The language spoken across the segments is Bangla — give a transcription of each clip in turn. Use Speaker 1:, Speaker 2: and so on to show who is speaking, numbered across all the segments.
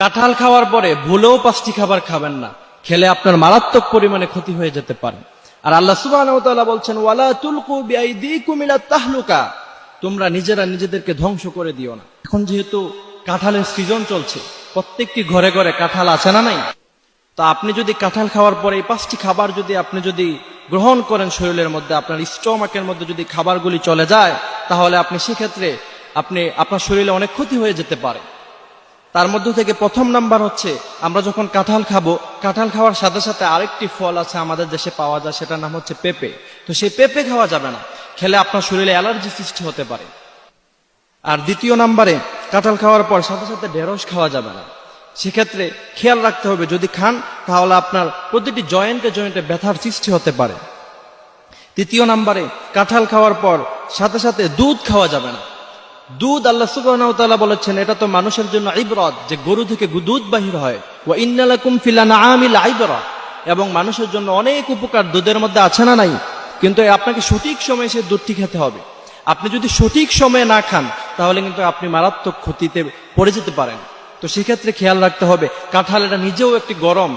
Speaker 1: কাঁঠাল খাওয়ার পরে ভুলেও 5টি খাবার খাবেন না, খেলে আপনার মারাত্মক পরিমাণে ক্ষতি হয়ে যেতে পারে। আর আল্লাহ সুবহানাহু ওয়া তাআলা বলছেন, ওয়ালা তুলকু বিআইদিকুম ইলাত তাহলুকা, তোমরা নিজেরা নিজেদেরকে ধ্বংস করে দিও না। এখন যেহেতু কাঁঠালের সিজন চলছে, প্রত্যেকটি ঘরে ঘরে কাঁঠাল আছে না নাই? তো আপনি যদি কাঁঠাল খাওয়ার পরে এই 5টি খাবার আপনি যদি গ্রহণ করেন শরীরের মধ্যে, আপনার স্টমাকের মধ্যে যদি খাবারগুলি চলে যায়, তাহলে আপনি সেক্ষেত্রে আপনার শরীরে অনেক ক্ষতি হয়ে যেতে পারে। তার মধ্যে থেকে প্রথম নাম্বার হচ্ছে, আমরা যখন কাঁঠাল খাবো, কাঁঠাল খাওয়ার সাথে সাথে আরেকটি ফল আছে আমাদের দেশে পাওয়া যায়, সেটার নাম হচ্ছে পেঁপে। তো সেই পেঁপে খাওয়া যাবে না, খেলে আপনার শরীরে অ্যালার্জি সৃষ্টি হতে পারে। আর দ্বিতীয় নাম্বারে, কাঁঠাল খাওয়ার পর সাথে সাথে ঢেঁড়স খাওয়া যাবে না। সেক্ষেত্রে খেয়াল রাখতে হবে, যদি খান তাহলে আপনার প্রতিটি জয়েন্টে ব্যথার সৃষ্টি হতে পারে। তৃতীয় নাম্বারে, কাঁঠাল খাওয়ার পর সাথে সাথে দুধ খাওয়া যাবে না। দুধ আল্লাহ সুবহানাহু ওয়া তাআলা বলেছেন, এটা তো মানুষের জন্য ইবরাত, যে গরু থেকে দুধ বাহির হয়। ওয়া ইন্না লাকুম ফিল আনআমি লাইবরা, এবং মানুষের জন্য অনেক উপকার দুধের মধ্যে আছে না নাই? কিন্তু আপনাকে সঠিক সময়ে সে দুধটি খেতে হবে। আপনি যদি সঠিক সময়ে না খান, তাহলে কিন্তু আপনি মারাত্মক ক্ষতিতে পড়ে যেতে পারেন। তো সেক্ষেত্রে খেয়াল রাখতে হবে, কাঁঠাল এটা নিজেও একটি গরম।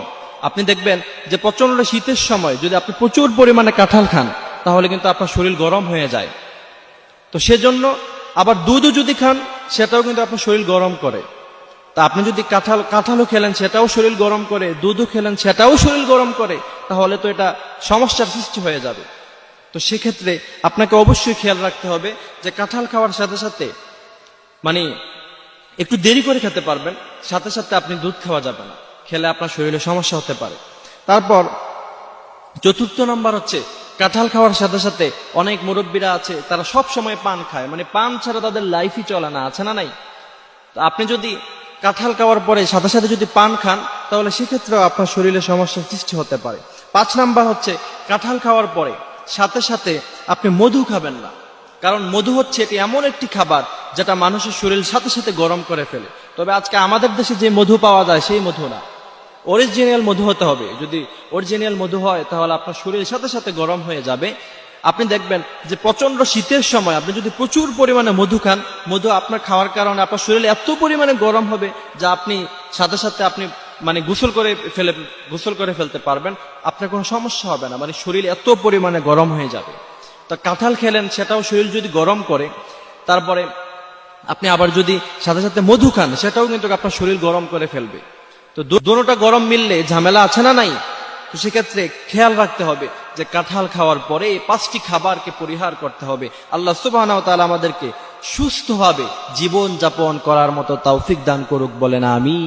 Speaker 1: আপনি দেখবেন যে প্রচন্ড শীতের সময় যদি আপনি প্রচুর পরিমাণে কাঁঠাল খান, তাহলে কিন্তু আপনার শরীর গরম হয়ে যায়। তো সেজন্য আবার দুধও যদি খান, সেটাও কিন্তু আপনার শরীর গরম করে। তা আপনি যদি কাঁঠালও খেলেন, সেটাও শরীর গরম করে, দুধও খেলেন, সেটাও শরীর গরম করে, তাহলে তো এটা সমস্যার সৃষ্টি হয়ে যাবে। তো সেক্ষেত্রে আপনাকে অবশ্যই খেয়াল রাখতে হবে যে কাঁঠাল খাওয়ার সাথে সাথে একটু দেরি করে খেতে পারবেন, সাথে সাথে আপনি দুধ খাওয়া যাবে না, খেলে আপনার শরীরে সমস্যা হতে পারে। তারপর চতুর্থ নাম্বার হচ্ছে, কাঁঠাল খাওয়ার সাথে সাথে অনেক মুরব্বীরা আছে, তারা সব সময় পান খায়, পান ছাড়া তাদের লাইফই চলে না, আছে না নাই? তো আপনি যদি কাঁঠাল খাওয়ার পরে সাথে সাথে যদি পান খান, তাহলে সেক্ষেত্রেও আপনার শরীরে সমস্যার সৃষ্টি হতে পারে। 5 নাম্বার হচ্ছে, কাঁঠাল খাওয়ার পরে সাথে সাথে আপনি মধু খাবেন না, কারণ মধু হচ্ছে এটি এমন একটি খাবার যেটা মানুষের শরীর সাথে সাথে গরম করে ফেলে। তবে আজকে আমাদের দেশে যে মধু পাওয়া যায়, সেই মধু না, অরিজিনাল মধু হতে হবে। যদি অরিজিনাল মধু হয়, তাহলে আপনার শরীরের সাথে সাথে গরম হয়ে যাবে। আপনি দেখবেন যে প্রচন্ড শীতের সময় আপনি যদি প্রচুর পরিমাণে মধু খান, মধু আপনার খাওয়ার কারণে আপনার শরীরে এত পরিমাণে গরম হবে, যা আপনি সাথে সাথে আপনি গোসল করে ফেলতে পারবেন, আপনার কোনো সমস্যা হবে না, শরীর এত পরিমাণে গরম হয়ে যাবে। তো কাঁঠাল খেলেন, সেটাও শরীর যদি গরম করে, তারপরে আপনি আবার যদি সাথে সাথে মধু খান, সেটাও কিন্তু আপনার শরীর গরম করে ফেলবে। তো দুটোটা গরম মিললে ঝামেলা আছে না নাই? তো সেক্ষেত্রে খেয়াল রাখতে হবে যে কাঁঠাল খাওয়ার পরে 5টি খাবারকে পরিহার করতে হবে। আল্লাহ সুবহানাহু ওয়া তাআলা আমাদেরকে সুস্থভাবে জীবন যাপন করার মতো তৌফিক দান করুক, বলেন আমিন।